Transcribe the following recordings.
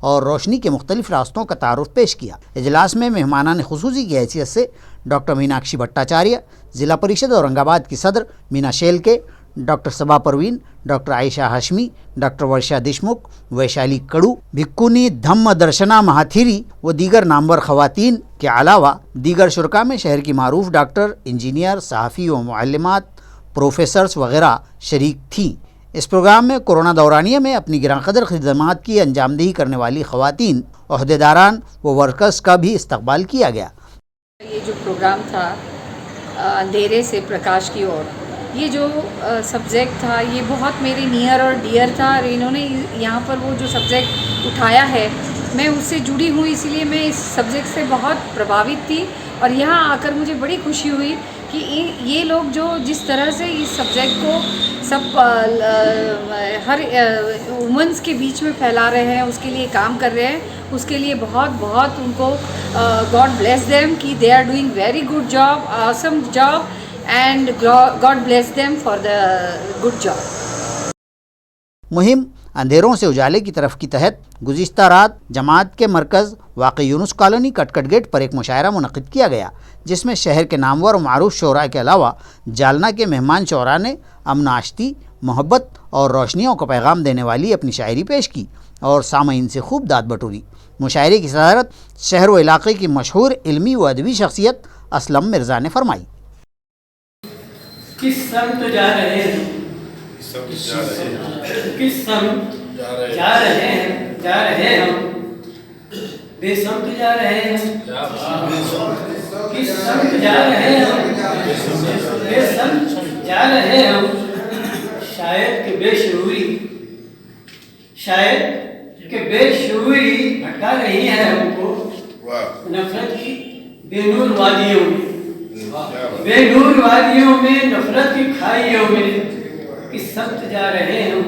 اور روشنی کے مختلف راستوں کا تعارف پیش کیا۔ اجلاس میں مہمانان خصوصی کی حیثیت سے ڈاکٹر میناکشی بھٹاچاریہ، ضلع پریشد اورنگ آباد کی صدر مینا شیلکے، ڈاکٹر صبا پروین، ڈاکٹر عائشہ ہاشمی، ڈاکٹر ورشا دیشمکھ، ویشالی کڑو، بھکونی دھم درشنا مہاتھیری و دیگر نامور خواتین کے علاوہ دیگر شرکاء میں شہر کی معروف ڈاکٹر، انجینئر، صحافی و معلمات، پروفیسرز وغیرہ شریک تھیں۔ اس پروگرام میں کورونا دورانیہ میں اپنی گراں قدر خدمات کی انجام دہی کرنے والی خواتین، عہدیداران و ورکرز کا بھی استقبال کیا گیا۔ یہ جو پروگرام تھا اندھیرے سے پرکاش کی اور یہ جو سبجیکٹ تھا یہ بہت میرے نیئر اور ڈیئر تھا، اور انہوں نے یہاں پر وہ جو سبجیکٹ اٹھایا ہے میں اس سے جڑی ہوں، اسی لیے میں اس سبجیکٹ سے بہت پربھاوت تھی، اور یہاں آ کر مجھے بڑی خوشی ہوئی کہ یہ لوگ جو جس طرح سے اس سبجیکٹ کو سب ہر وومنس کے بیچ میں پھیلا رہے ہیں، اس کے لیے کام کر رہے ہیں، اس کے لیے بہت بہت ان کو گاڈ بلیس دیم کہ they are doing very good job, awesome job, and God bless them for the good job. مہم اندھیروں سے اجالے کی طرف کی تحت گزشتہ رات جماعت کے مرکز واقع یونس کالونی کٹکٹ گیٹ پر ایک مشاعرہ منعقد کیا گیا، جس میں شہر کے نامور و معروف شعراء کے علاوہ جالنا کے مہمان شعراء نے امن آشتی، محبت اور روشنیوں کا پیغام دینے والی اپنی شاعری پیش کی اور سامعین سے خوب داد بٹوری۔ مشاعرے کی صدارت شہر و علاقے کی مشہور علمی و ادبی شخصیت اسلم مرزا نے فرمائی۔ کس سمت جا رہے ہیں، کس سمت جا رہے ہیں، جا رہے ہم بے سمت جا رہے ہیں، کس سمت جا رہے ہیں، بے سمت جا رہے ہم، شاید کہ بے شعوری، شاید کہ بے شعوری بھٹکا رہی ہے ہم کو نفرت کی بے نور وادیوں میں، بے نور وادیوں میں، نفرت کی کھائیوں میں، کس سمت جا رہے ہم۔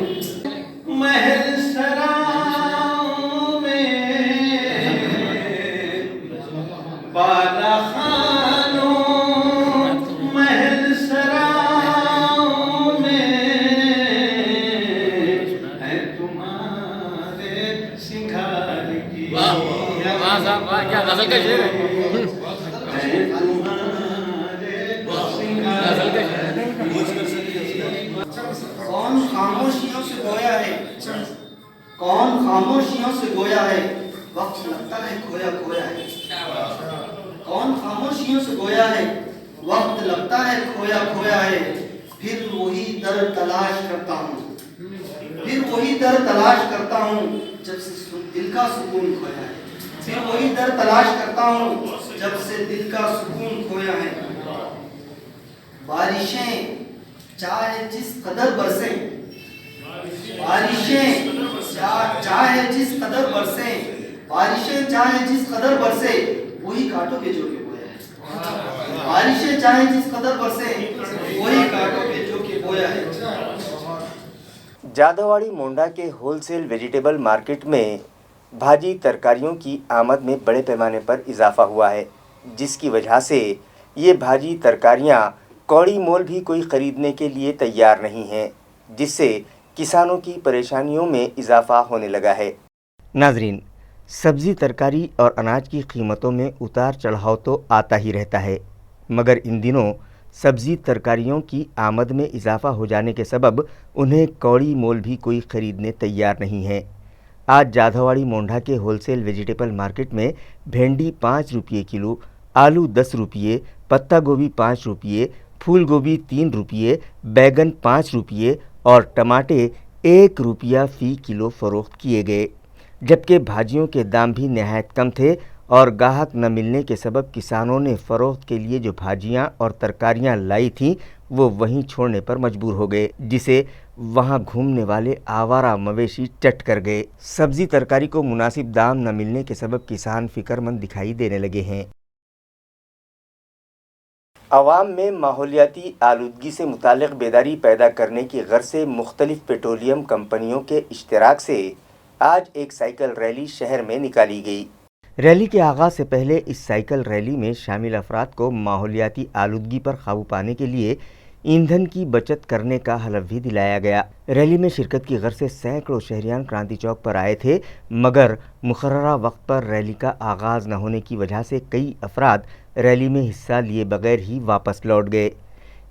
محل سراؤں میں، بالا خانوں، محل سراؤں میں، ہے تمہارے سنگھار کی، کیا غزل کا شعر ہے، کون خاموشیوں سے گویا ہے، کون خاموشیوں سے گویا ہے، وقت لگتا ہے کھویا کھویا ہے، کون خاموشیوں سے گویا ہے، وقت لگتا ہے کھویا کھویا ہے، پھر وہی در تلاش کرتا ہوں، پھر وہی در تلاش کرتا ہوں جب سے دل کا سکون کھویا ہے، پھر وہی در تلاش کرتا ہوں جب سے دل کا سکون کھویا ہے۔ بارشیں چاہے جس قدر برسیں، بارشیں چاہے جس قدر برسیں، بارشیں چاہے جس قدر برسے، وہی کاٹو گے جو کہ بویا ہے، بارشیں چاہے جس قدر برسیں، وہی کاٹو گے جو کہ بویا ہے۔ جادوواڑی مونڈا کے ہول سیل ویجیٹیبل مارکیٹ میں بھاجی ترکاریوں کی آمد میں بڑے پیمانے پر اضافہ ہوا ہے، جس کی وجہ سے یہ بھاجی ترکاریاں کوڑی مول بھی کوئی خریدنے کے لیے تیار نہیں ہیں، جس سے کسانوں کی پریشانیوں میں اضافہ ہونے لگا ہے۔ ناظرین، سبزی ترکاری اور اناج کی قیمتوں میں اتار چڑھاؤ تو آتا ہی رہتا ہے، مگر ان دنوں سبزی ترکاریوں کی آمد میں اضافہ ہو جانے کے سبب انہیں کوڑی مول بھی کوئی خریدنے تیار نہیں ہے۔ آج جادوواڑی مونڈھا کے ہول سیل ویجیٹیبل مارکیٹ میں بھنڈی 5 روپے کلو، آلو 10 روپے، پتہ گوبھی 5 روپے، پھول گوبھی 3 روپے، بیگن 5 روپے اور ٹماٹے 1 روپیہ فی کلو فروخت کیے گئے، جبکہ بھاجیوں کے دام بھی نہایت کم تھے اور گاہک نہ ملنے کے سبب کسانوں نے فروخت کے لیے جو بھاجیاں اور ترکاریاں لائی تھیں وہ وہیں چھوڑنے پر مجبور ہو گئے، جسے وہاں گھومنے والے آوارہ مویشی چٹ کر گئے۔ سبزی ترکاری کو مناسب دام نہ ملنے کے سبب کسان فکر مند دکھائی دینے لگے ہیں۔ عوام میں ماحولیاتی آلودگی سے متعلق بیداری پیدا کرنے کی غرض سے مختلف پیٹرولیم کمپنیوں کے اشتراک سے آج ایک سائیکل ریلی شہر میں نکالی گئی۔ ریلی کے آغاز سے پہلے اس سائیکل ریلی میں شامل افراد کو ماحولیاتی آلودگی پر قابو پانے کے لیے ایندھن کی بچت کرنے کا حلف بھی دلایا گیا۔ ریلی میں شرکت کی غرض سے سینکڑوں شہریان کرانتی چوک پر آئے تھے، مگر مقررہ وقت پر ریلی کا آغاز نہ ہونے کی وجہ سے کئی افراد ریلی میں حصہ لیے بغیر ہی واپس لوٹ گئے۔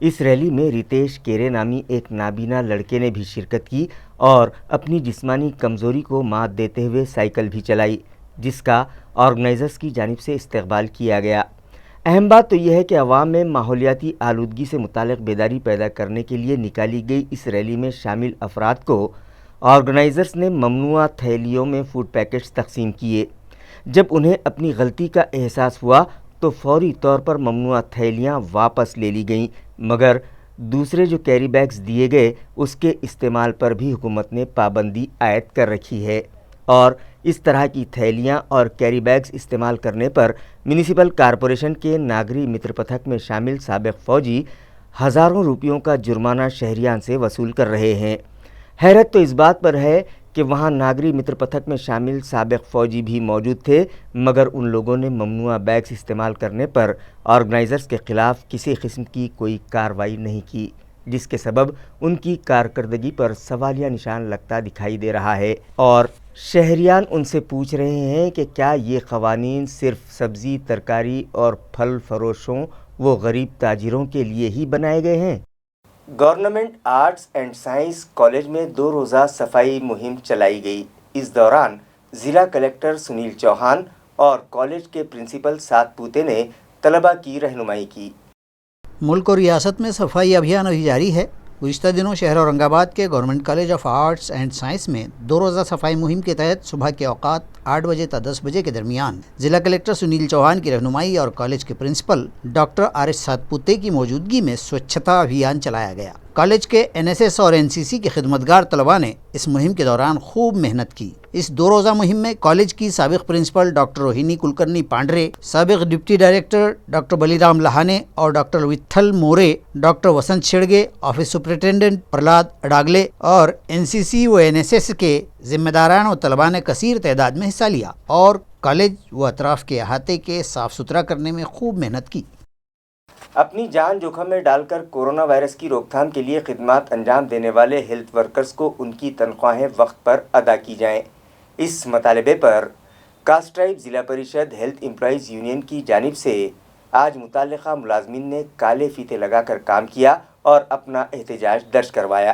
اس ریلی میں ریتیش کیرے نامی ایک نابینا لڑکے نے بھی شرکت کی اور اپنی جسمانی کمزوری کو مات دیتے ہوئے سائیکل بھی چلائی، جس کا آرگنائزرز کی جانب سے استقبال کیا گیا۔ اہم بات تو یہ ہے کہ عوام میں ماحولیاتی آلودگی سے متعلق بیداری پیدا کرنے کے لیے نکالی گئی اس ریلی میں شامل افراد کو آرگنائزرز نے ممنوعہ تھیلیوں میں فوڈ پیکٹس تقسیم کیے۔ جب انہیں اپنی غلطی کا احساس ہوا تو فوری طور پر ممنوعہ تھیلیاں واپس لے لی گئیں، مگر دوسرے جو کیری بیگز دیے گئے اس کے استعمال پر بھی حکومت نے پابندی عائد کر رکھی ہے، اور اس طرح کی تھیلیاں اور کیری بیگز استعمال کرنے پر میونسپل کارپوریشن کے ناگری متر پتھک میں شامل سابق فوجی ہزاروں روپیوں کا جرمانہ شہریان سے وصول کر رہے ہیں۔ حیرت تو اس بات پر ہے کہ وہاں ناگری متر پتھک میں شامل سابق فوجی بھی موجود تھے، مگر ان لوگوں نے ممنوعہ بیگز استعمال کرنے پر آرگنائزرز کے خلاف کسی قسم کی کوئی کارروائی نہیں کی، جس کے سبب ان کی کارکردگی پر سوالیہ نشان لگتا دکھائی دے رہا ہے، اور شہریان ان سے پوچھ رہے ہیں کہ کیا یہ قوانین صرف سبزی، ترکاری اور پھل فروشوں و غریب تاجروں کے لیے ہی بنائے گئے ہیں؟ Government arts and science college میں 2 روزہ صفائی مہم چلائی گئی۔ اس دوران ضلع کلکٹر سنیل چوہان اور کالج کے پرنسپل سات پوتے نے طلباء کی رہنمائی کی۔ ملک اور ریاست میں صفائی ابھیان ابھی جاری ہے۔ گزشتہ دنوں شہر اورنگ آباد کے government college of arts and science میں 2 روزہ صفائی مہم کے تحت صبح کے اوقات 8 بجے تا 10 بجے کے درمیان ضلع کلکٹر سنیل چوہان کی رہنمائی اور کالج کے پرنسپل ڈاکٹر آر ایس ساتپوتے کی موجودگی میں سوچھتا ابھیان چلایا گیا۔ کالج کے NSS اور NCC کے خدمتگار طلباء نے اس مہم کے دوران خوب محنت کی۔ اس 2 روزہ مہم میں کالج کی سابق پرنسپل ڈاکٹر روہینی کلکرنی پانڈرے، سابق ڈپٹی ڈائریکٹر ڈاکٹر بلی رام لہانے اور ڈاکٹر وتھل مورے، ڈاکٹر وسنت شیڑگے، آفس سپرنٹینڈنٹ پرلاد اڈاگلے اور NCC و NSS کے ذمہ داران و طلباء نے کثیر تعداد میں حصہ لیا اور کالج و اطراف کے احاطے کے صاف ستھرا کرنے میں خوب محنت کی۔ اپنی جان جوخم میں ڈال کر کورونا وائرس کی روک تھام کے لیے خدمات انجام دینے والے ہیلتھ ورکرز کو ان کی تنخواہیں وقت پر ادا کی جائیں۔ اس مطالبے پر کاسٹ ٹرائب ضلع پریشد ہیلتھ امپلائیز یونین کی جانب سے آج متعلقہ ملازمین نے کالے فیتے لگا کر کام کیا اور اپنا احتجاج درج کروایا۔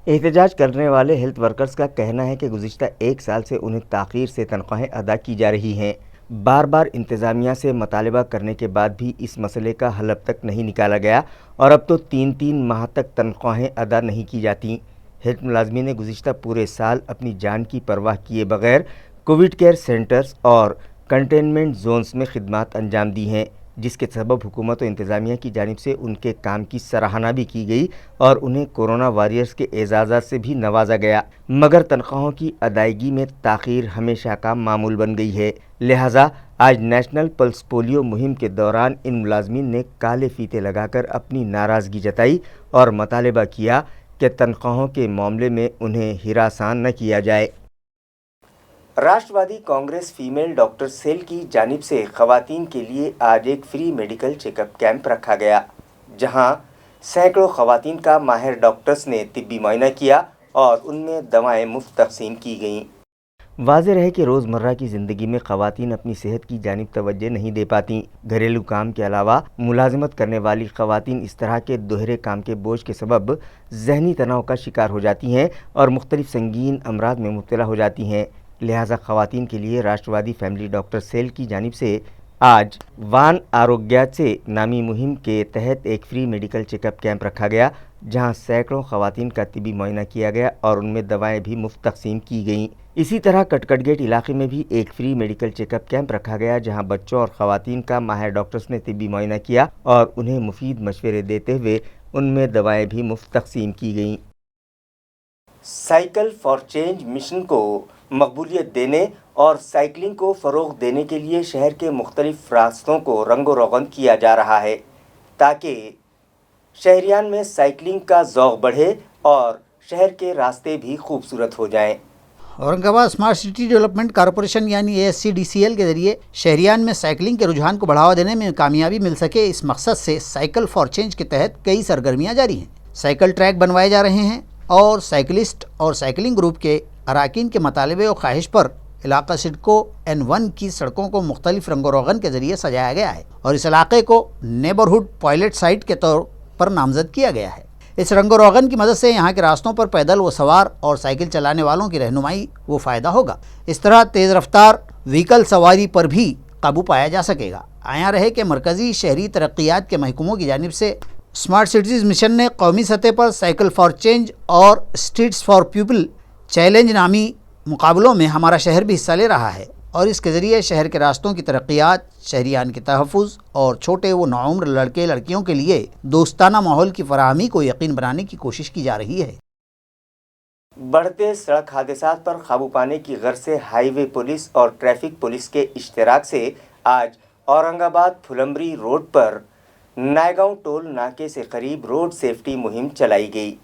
احتجاج کرنے والے ہیلتھ ورکرز کا کہنا ہے کہ گزشتہ 1 سال سے انہیں تاخیر سے تنخواہیں ادا کی جا رہی ہیں۔ بار بار انتظامیہ سے مطالبہ کرنے کے بعد بھی اس مسئلے کا حل اب تک نہیں نکالا گیا اور اب تو 3 ماہ تک تنخواہیں ادا نہیں کی جاتی۔ ہیلتھ ملازمین نے گزشتہ پورے سال اپنی جان کی پرواہ کیے بغیر کووڈ کیئر سینٹرز اور کنٹینمنٹ زونز میں خدمات انجام دی ہیں، جس کے سبب حکومت و انتظامیہ کی جانب سے ان کے کام کی سراہنا بھی کی گئی اور انہیں کورونا واریئرز کے اعزازات سے بھی نوازا گیا، مگر تنخواہوں کی ادائیگی میں تاخیر ہمیشہ کا معمول بن گئی ہے۔ لہٰذا آج نیشنل پلس پولیو مہم کے دوران ان ملازمین نے کالے فیتے لگا کر اپنی ناراضگی جتائی اور مطالبہ کیا کہ تنخواہوں کے معاملے میں انہیں ہراساں نہ کیا جائے۔ راشٹروادی کانگریس فیمیل ڈاکٹر سیل کی جانب سے خواتین کے لیے آج ایک free medical check up camp رکھا گیا، جہاں سینکڑوں خواتین کا ماہر ڈاکٹرز نے طبی معائنہ کیا اور ان میں دوائیں مفت تقسیم کی گئیں۔ واضح رہے کہ روزمرہ کی زندگی میں خواتین اپنی صحت کی جانب توجہ نہیں دے پاتیں۔ گھریلو کام کے علاوہ ملازمت کرنے والی خواتین اس طرح کے دوہرے کام کے بوجھ کے سبب ذہنی تناؤ کا شکار ہو جاتی ہیں اور مختلف سنگین امراض میں مبتلا ہو جاتی ہیں۔ لہٰذا خواتین کے لیے راشٹروادی فیملی ڈاکٹر سیل کی جانب سے آج وان آروگیہ سے نامی مہم کے تحت ایک free medical check up camp رکھا گیا، جہاں سینکڑوں خواتین کا طبی معائنہ کیا گیا اور ان میں دوائیں بھی مفت تقسیم کی گئیں۔ اسی طرح کٹکٹ گیٹ علاقے میں بھی ایک free medical check up camp رکھا گیا، جہاں بچوں اور خواتین کا ماہر ڈاکٹرز نے طبی معائنہ کیا اور انہیں مفید مشورے دیتے ہوئے ان میں دوائیں بھی مفت تقسیم کی گئیں۔ سائیکل فار چینج مشن کو مقبولیت دینے اور سائیکلنگ کو فروغ دینے کے لیے شہر کے مختلف راستوں کو رنگ و روغن کیا جا رہا ہے، تاکہ شہریان میں سائیکلنگ کا ذوق بڑھے اور شہر کے راستے بھی خوبصورت ہو جائیں۔ اورنگ آباد اسمارٹ سٹی ڈیولپمنٹ کارپوریشن یعنی ASCDCL کے ذریعے شہریان میں سائیکلنگ کے رجحان کو بڑھاوا دینے میں کامیابی مل سکے، اس مقصد سے سائیکل فار چینج کے تحت کئی سرگرمیاں جاری ہیں۔ سائیکل ٹریک بنوائے جا رہے ہیں اور سائیکلسٹ اور سائیکلنگ گروپ کے اراکین کے مطالبے و خواہش پر علاقہ سڈکو N1 کی سڑکوں کو مختلف رنگ و روغن کے ذریعے سجایا گیا ہے اور اس علاقے کو نیبرہڈ پائلٹ سائٹ کے طور پر نامزد کیا گیا ہے۔ اس رنگ و روغن کی مدد سے یہاں کے راستوں پر پیدل و سوار اور سائیکل چلانے والوں کی رہنمائی و فائدہ ہوگا۔ اس طرح تیز رفتار وہیکل سواری پر بھی قابو پایا جا سکے گا۔ آیا رہے کہ مرکزی شہری ترقیات کے محکموں کی جانب سے اسمارٹ سٹیز مشن نے قومی سطح پر سائیکل فار چینج اور اسٹریٹس فار پیپل چیلنج نامی مقابلوں میں ہمارا شہر بھی حصہ لے رہا ہے اور اس کے ذریعے شہر کے راستوں کی ترقیات، شہریان کے تحفظ اور چھوٹے و نوعمر لڑکے لڑکیوں کے لیے دوستانہ ماحول کی فراہمی کو یقین بنانے کی کوشش کی جا رہی ہے۔ بڑھتے سڑک حادثات پر قابو پانے کی غرض سے ہائی وے پولیس اور ٹریفک پولیس کے اشتراک سے آج اورنگ آباد پھلمبری روڈ پر نائگاؤں ٹول ناکے سے قریب روڈ سیفٹی مہم چلائی گئی۔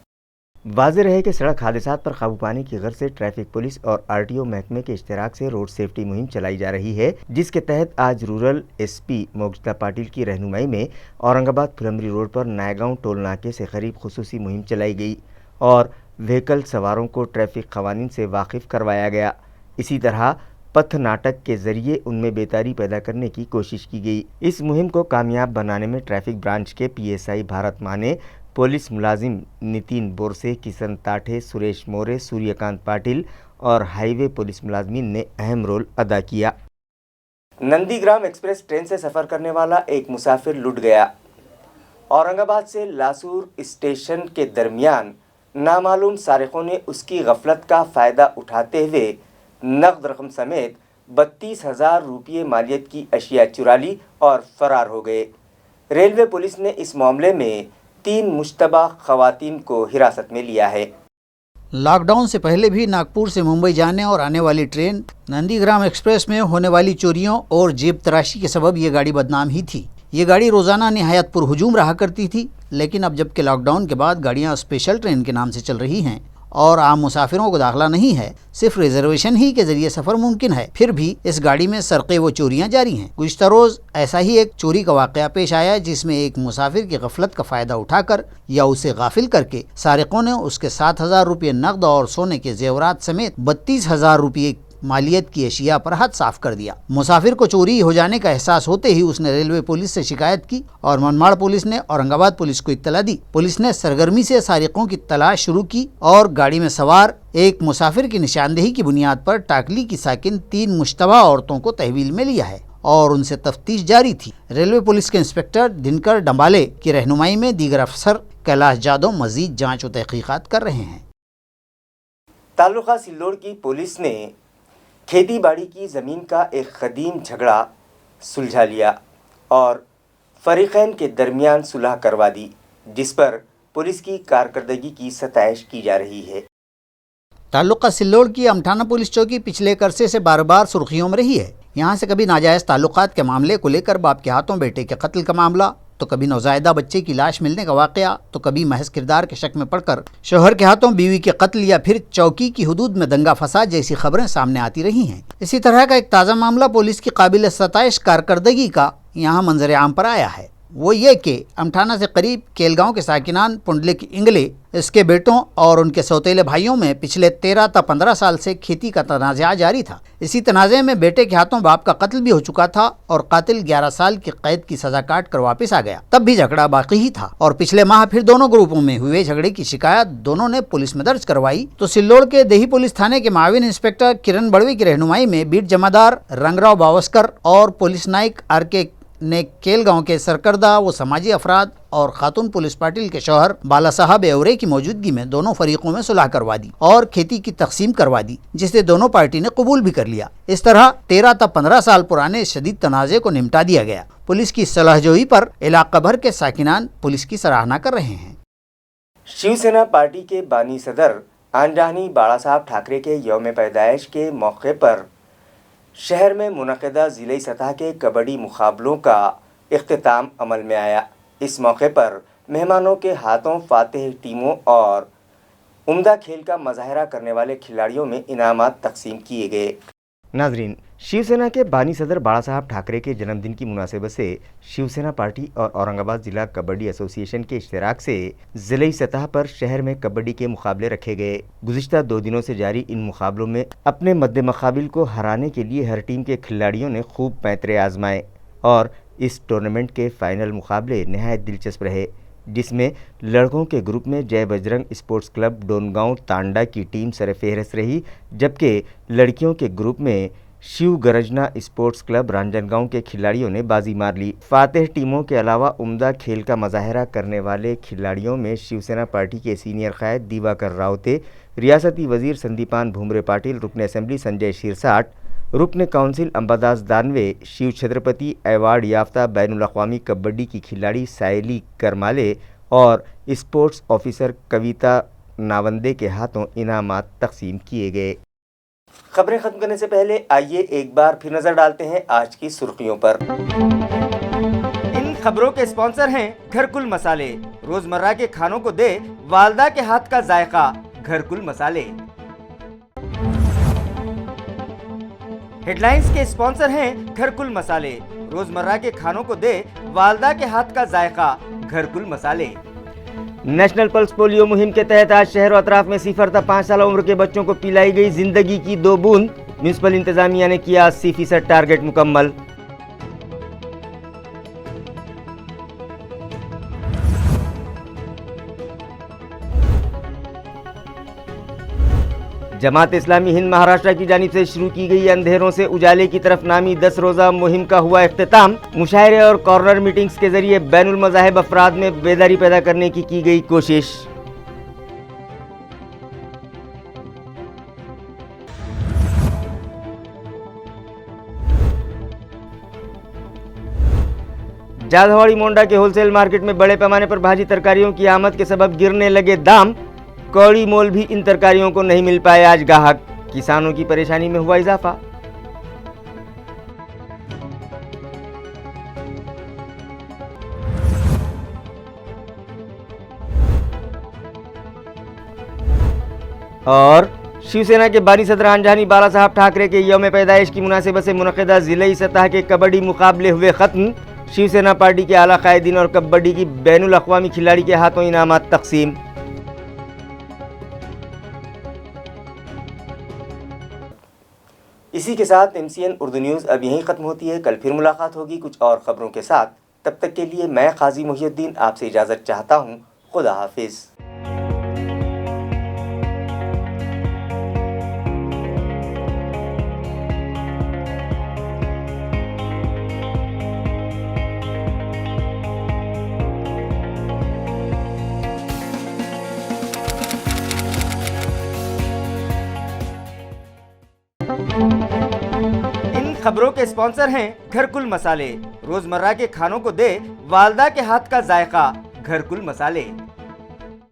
واضح رہے کہ سڑک حادثات پر قابو پانے کی غرض سے ٹریفک پولیس اور RTO محکمے کے اشتراک سے روڈ سیفٹی مہم چلائی جا رہی ہے، جس کے تحت آج رورل SP موکشتا پاٹل کی رہنمائی میں اورنگ آباد پھلمبری روڈ پر نائگاؤں ٹول ناکے سے قریب خصوصی مہم چلائی گئی اور وہیکل سواروں کو ٹریفک قوانین سے واقف کروایا گیا۔ اسی طرح پتھ ناٹک کے ذریعے ان میں بیداری پیدا کرنے کی کوشش کی گئی۔ اس مہم کو کامیاب بنانے میں ٹریفک برانچ کے PSI بھارت مانے، پولیس ملازم نتین بورسے، کشن تاٹھے، سریش مورے، سوریہ کانت پاٹل اور ہائی وے پولیس ملازمین نے اہم رول ادا کیا۔ نندی گرام ایکسپریس ٹرین سے سفر کرنے والا ایک مسافر لٹ گیا۔ اورنگ آباد سے لاسور اسٹیشن کے درمیان نامعلوم سارقوں نے اس کی غفلت کا فائدہ اٹھاتے ہوئے نقد رقم سمیت 32,000 روپے مالیت کی اشیاء چرا لی اور فرار ہو گئے۔ ریلوے پولیس نے اس معاملے میں 3 مشتبہ خواتین کو حراست میں لیا ہے۔ لاک ڈاؤن سے پہلے بھی ناگپور سے ممبئی جانے اور آنے والی ٹرین نندی گرام ایکسپریس میں ہونے والی چوریوں اور جیب تراشی کے سبب یہ گاڑی بدنام ہی تھی۔ یہ گاڑی روزانہ نہایت پر ہجوم رہا کرتی تھی، لیکن اب جب کہ لاک ڈاؤن کے بعد گاڑیاں اسپیشل ٹرین کے نام سے چل رہی ہیں اور عام مسافروں کو داخلہ نہیں ہے، صرف ریزرویشن ہی کے ذریعے سفر ممکن ہے، پھر بھی اس گاڑی میں سرقے و چوریاں جاری ہیں۔ گزشتہ روز ایسا ہی ایک چوری کا واقعہ پیش آیا جس میں ایک مسافر کی غفلت کا فائدہ اٹھا کر یا اسے غافل کر کے سارقوں نے اس کے 7,000 روپے نقد اور سونے کے زیورات سمیت 32,000 روپے مالیت کی اشیاء پر ہاتھ صاف کر دیا۔ مسافر کو چوری ہو جانے کا احساس ہوتے ہی اس نے ریلوے پولیس سے شکایت کی اور منماڑ پولیس نے اورنگ آباد پولیس کو اطلاع دی۔ پولیس نے سرگرمی سے سارقوں کی تلاش شروع کی اور گاڑی میں سوار ایک مسافر کی نشاندہی کی بنیاد پر ٹاکلی کی ساکن 3 مشتبہ عورتوں کو تحویل میں لیا ہے اور ان سے تفتیش جاری تھی۔ ریلوے پولیس کے انسپکٹر دنکر ڈمبالے کی رہنمائی میں دیگر افسر کیلاش جادو مزید جانچ و تحقیقات کر رہے ہیں۔ تعلقہ سلوڑ کی پولیس نے کھیتی باڑی کی زمین کا ایک قدیم جھگڑا سلجھا لیا اور فریقین کے درمیان صلح کروا دی، جس پر پولیس کی کارکردگی کی ستائش کی جا رہی ہے۔ تعلقہ سلوڑ کی امٹھانہ پولیس چوکی پچھلے ایک عرصے سے بار بار سرخیوں میں رہی ہے۔ یہاں سے کبھی ناجائز تعلقات کے معاملے کو لے کر باپ کے ہاتھوں بیٹے کے قتل کا معاملہ، تو کبھی نوزائیدہ بچے کی لاش ملنے کا واقعہ، تو کبھی محض کردار کے شک میں پڑ کر شوہر کے ہاتھوں بیوی کے قتل یا پھر چوکی کی حدود میں دنگا فساد جیسی خبریں سامنے آتی رہی ہیں۔ اسی طرح کا ایک تازہ معاملہ پولیس کی قابل ستائش کارکردگی کا یہاں منظر عام پر آیا ہے۔ وہ یہ کہ امٹھانہ سے قریب کیلگاؤں کے ساکنان پنڈلک انگلے، اس کے بیٹوں اور ان کے سوتیلے بھائیوں میں پچھلے 13 تا 15 سال سے کھیتی کا تنازع جاری تھا۔ اسی تنازع میں بیٹے کے ہاتھوں باپ کا قتل بھی ہو چکا تھا اور قاتل 11 سال کی قید کی سزا کاٹ کر واپس آ گیا۔ تب بھی جھگڑا باقی ہی تھا اور پچھلے ماہ پھر دونوں گروپوں میں ہوئے جھگڑے کی شکایت دونوں نے پولیس میں درج کروائی، تو سلوڑ کے دیہی پولیس تھانے کے معاون انسپکٹر کرن بڑوی کی رہنمائی میں بیٹ جمعدار رنگراؤ باوسکر اور پولیس نائک RK نے کیل گاؤں کے سرکردہ و سماجی افراد اور خاتون پولیس پاٹل کے شوہر بالا صاحب ایورے کی موجودگی میں دونوں فریقوں میں صلح کروا دی اور کھیتی کی تقسیم کروا دی، جسے دونوں پارٹی نے قبول بھی کر لیا۔ اس طرح 13 تا 15 سال پرانے شدید تنازع کو نمٹا دیا گیا۔ پولیس کی صلاح جوئی پر علاقہ بھر کے ساکنان پولیس کی سراہنا کر رہے ہیں۔ شیو سینا پارٹی کے بانی صدر آنجہانی بالا صاحب ٹھاکرے کے یوم پیدائش کے موقع پر شہر میں منعقدہ ضلعی سطح کے کبڈی مقابلوں کا اختتام عمل میں آیا۔ اس موقع پر مہمانوں کے ہاتھوں فاتح ٹیموں اور عمدہ کھیل کا مظاہرہ کرنے والے کھلاڑیوں میں انعامات تقسیم کیے گئے۔ ناظرین، شیو سینا کے بانی صدر بالا صاحب ٹھاکرے کے جنم دن کی مناسبت سے شیو سینا پارٹی اور اورنگ آباد ضلع کبڈی ایسوسی ایشن کے اشتراک سے ضلعی سطح پر شہر میں کبڈی کے مقابلے رکھے گئے۔ گزشتہ 2 دنوں سے جاری ان مقابلوں میں اپنے مد مقابل کو ہرانے کے لیے ہر ٹیم کے کھلاڑیوں نے خوب پینترے آزمائے اور اس ٹورنامنٹ کے فائنل مقابلے نہایت دلچسپ رہے، جس میں لڑکوں کے گروپ میں جے بجرنگ اسپورٹس کلب ڈونگاؤں تانڈا کی ٹیم سر فہرست رہی، جبکہ لڑکیوں کے گروپ میں شیو گرجنا اسپورٹس کلب رانجن گاؤں کے کھلاڑیوں نے بازی مار لی۔ فاتح ٹیموں کے علاوہ عمدہ کھیل کا مظاہرہ کرنے والے کھلاڑیوں میں شیو سینا پارٹی کے سینئر قائد دیواکر راوتے، ریاستی وزیر سندیپان بھومرے پاٹل، رکن اسمبلی سنجے شیرساٹ، رکن کونسل امباداس دانوے، شیو چھترپتی ایوارڈ یافتہ بین الاقوامی کبڈی کی کھلاڑی سائلی کرمالے اور اسپورٹس آفیسر کویتا ناوندے کے ہاتھوں انعامات تقسیم کیے گئے۔ خبریں ختم کرنے سے پہلے آئیے ایک بار پھر نظر ڈالتے ہیں آج کی سرخیوں پر۔ ان خبروں کے اسپانسر ہیں گھرکل مسالے، روزمرہ کے کھانوں کو دے والدہ کے ہاتھ کا ذائقہ، گھرکل مسالے۔ ہیڈ لائنز کے اسپانسر ہیں گھرکل مسالے، روزمرہ کے کھانوں کو دے والدہ کے ہاتھ کا ذائقہ، گھرکل مسالے۔ نیشنل پلس پولیو مہم کے تحت آج شہر و اطراف میں 0 تا 5 سال عمر کے بچوں کو پلائی گئی زندگی کی 2 بوند، میونسپل انتظامیہ نے کیا 80% ٹارگٹ مکمل۔ جماعت اسلامی ہند مہاراشٹر کی جانب سے شروع کی گئی اندھیروں سے اجالے کی طرف نامی 10 روزہ مہم کا ہوا اختتام۔ مشاعرے اور کارنر میٹنگز کے ذریعے بین المذاہب افراد میں بیداری پیدا کرنے کی گئی کوشش۔ جادھواڑی مونڈا کے ہول سیل مارکیٹ میں بڑے پیمانے پر بھاجی ترکاریوں کی آمد کے سبب گرنے لگے دام، کوڑی مول بھی ان ترکاریوں کو نہیں مل پائے آج گاہک، کسانوں کی پریشانی میں ہوا اضافہ۔ اور شیو سینا کے بانی صدر آنجہانی بالا صاحب ٹھاکرے کے یوم پیدائش کی مناسبت سے منعقدہ ضلعی سطح کے کبڈی مقابلے ہوئے ختم، شیو سینا پارٹی کے اعلیٰ قائدین اور کبڈی کی بین الاقوامی کھلاڑی کے ہاتھوں انعامات تقسیم۔ اسی کے ساتھ MCN اردو نیوز اب یہیں ختم ہوتی ہے۔ کل پھر ملاقات ہوگی کچھ اور خبروں کے ساتھ، تب تک کے لیے میں قاضی محی الدین آپ سے اجازت چاہتا ہوں۔ خدا حافظ۔ خبروں کے اسپانسر ہیں گھرکل مسالے، روزمرہ کے کھانوں کو دے والدہ کے ہاتھ کا ذائقہ، گھرکل مسالے۔